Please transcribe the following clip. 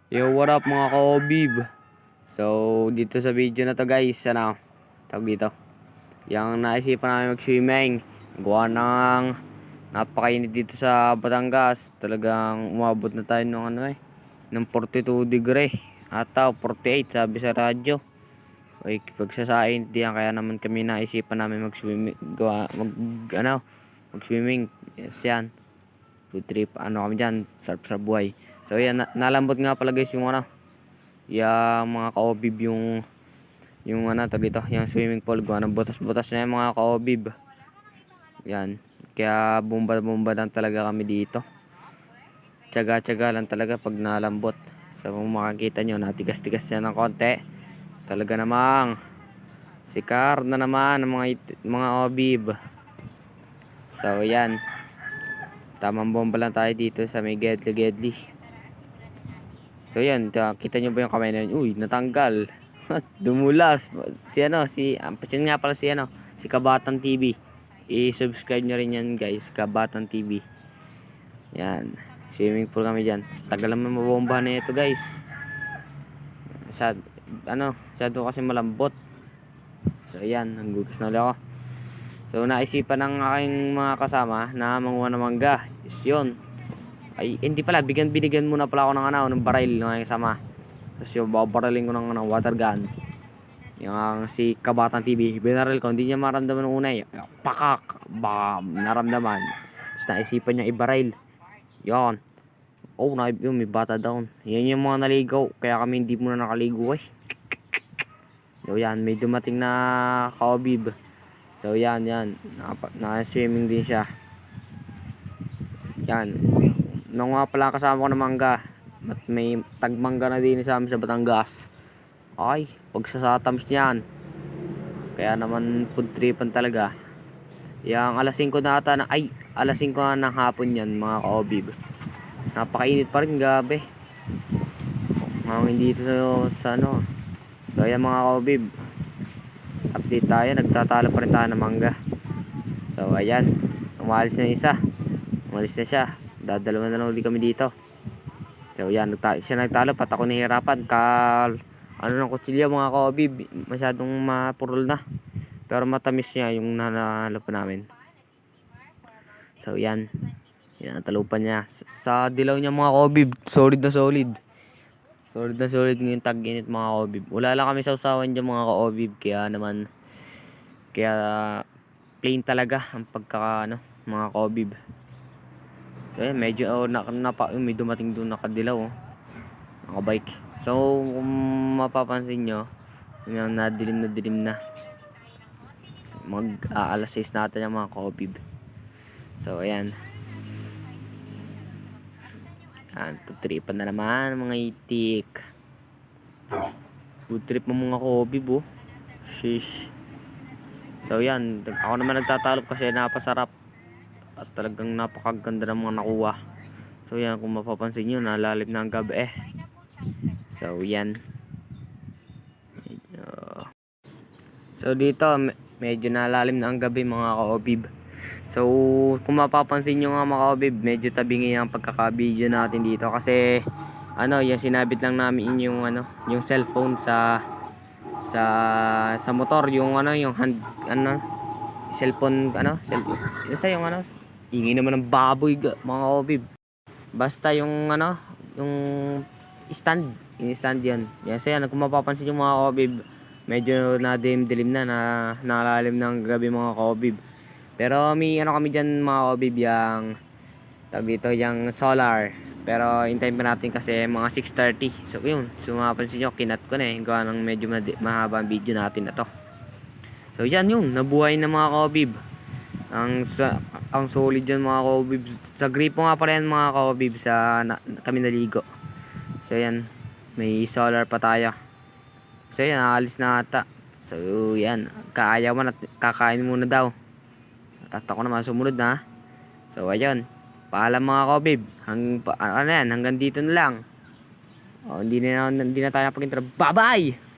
Yo, what up mga ka-OBIB? So, dito sa video na to guys, tawag dito. Yung naisipan namin mag-swimming. Gawa ng napakainit dito sa Batangas. Talagang umabot na tayo ng 42 degree. Ata 48 sabi sa radyo. Ay, pagsasain diyan kaya naman kami naisipan namin mag-swimming, mag-swimming. Yes, yan. Food trip, kami diyan, sarap sa buhay. So yan, nalambot nga pala guys yung yung mga ka-OBIB yung tawag dito, yung swimming pool ko. Butas-butas na yung mga ka-OBIB. Yan. Kaya bumba-bumba lang talaga kami dito. Tiyaga-tiyaga lang talaga pag nalambot. So kung makikita nyo, natigas-tigas yan ng konti. Talaga namang sikar na naman ang mga OBIB. So yan. Tamang bomba lang tayo dito sa may gedli-gedli. So yan, kita nyo ba yung kamay na yun? Uy, natanggal. Dumulas. Yun nga pala si Kabatan TV. I-subscribe nyo rin yan guys, Kabatan TV. Yan, swimming pool kami dyan. Tagal naman mabomba na ito guys. Masyado kasi malambot. So yan, nanggugas na ulit ako. So naisipan ng aking mga kasama na manguha ng mangga. Is yun. Ay, hindi pala, binigyan muna pala ako ng baril ng aking kasama. Tapos yung babaralin ko ng water gun. Yung si Kabatan TV, binaril ko, hindi niya maramdaman ng una eh. Pakak! Bam! Naramdaman. Tapos naisipan niya ibaril. Yan. Oh, yun, may bata down. Yan yung mga naligaw. Kaya kami hindi muna nakaligo eh. So yan, may dumating na ka-OBIB. So yan. Naka-swimming din siya. Yan. Nung nga pala kasama ko ng mangga. At may tagmangga na din sa amin sa Batangas. Ay, pagsasatams niyan. Kaya naman food tripan talaga. Yang alas 5 na ata alas 5 na ng hapon yan mga ka-OBIB. Napakainit pa rin gabi. Hangin dito sa So ayan mga ka-OBIB. Update tayo, nagtatalo pa rin tayo ng mangga. So ayan, umalis na isa. Umalis na siya. Dadalawa na lang ulit kami dito. So yan, siya nagtalo, pat ako nahihirapan. Ng kutsilyo mga ka-OBIB, masyadong mapurol na. Pero matamis niya yung nanalo pa namin. So yan, natalupan niya. Sa dilaw niya mga ka-OBIB, solid na solid. Solid na solid ngayong tag-init mga ka-OBIB. Wala lang kami sa usawan dyan mga ka-OBIB. Kaya plain talaga ang mga ka-OBIB. So yan, medyo may dumating doon nakadilaw nakabike. So kung mapapansin nyo, nadilim na. Alas 6 natin yung mga ka-OBIB. So ayan. Food tripan na naman mga itik. Food trip mo mga ka-OBIB oh. Shish. So yan, ako naman nagtatalop kasi napasarap. At talagang napakaganda ng mga nakuha. So yan, kung mapapansin nyo, nalalim na ang gabi So yan. So dito, medyo nalalim na ang gabi mga ka-OBIB. So kung mapapansin nyo nga mga ka-OBIB, medyo tabingi ang pagkaka-video natin dito. Kasi yung sinabit lang namin yung cellphone sa motor. Yung cellphone, yung ingay naman ng baboy mga ka-OBIB. Basta yung yung stand yan. So yan, kung mapapansin yung mga ka-OBIB, medyo dilim na nalalim ng gabi mga ka-OBIB. Pero may kami dyan mga ka-OBIB, yung tawag dito, yung solar. Pero hintayin pa natin kasi mga 6:30. So yun, mapapansin nyo, kinat ko na gawa ng medyo mahaba ang video natin na to. So yan yun, nabuhay na mga ka-OBIB. Ang solid yan mga ka-OBIB. Sa gripo nga pala yan mga ka-OBIB kami naligo. So yan, may solar pa tayo. So yan, nakalis na ata. So yan, kaayawan at kakain muna daw. At ako naman sumunod na. So ayun, paalam mga ka-OBIB. Hanggang dito na lang. Hindi na tayo napag-intro. Bye bye!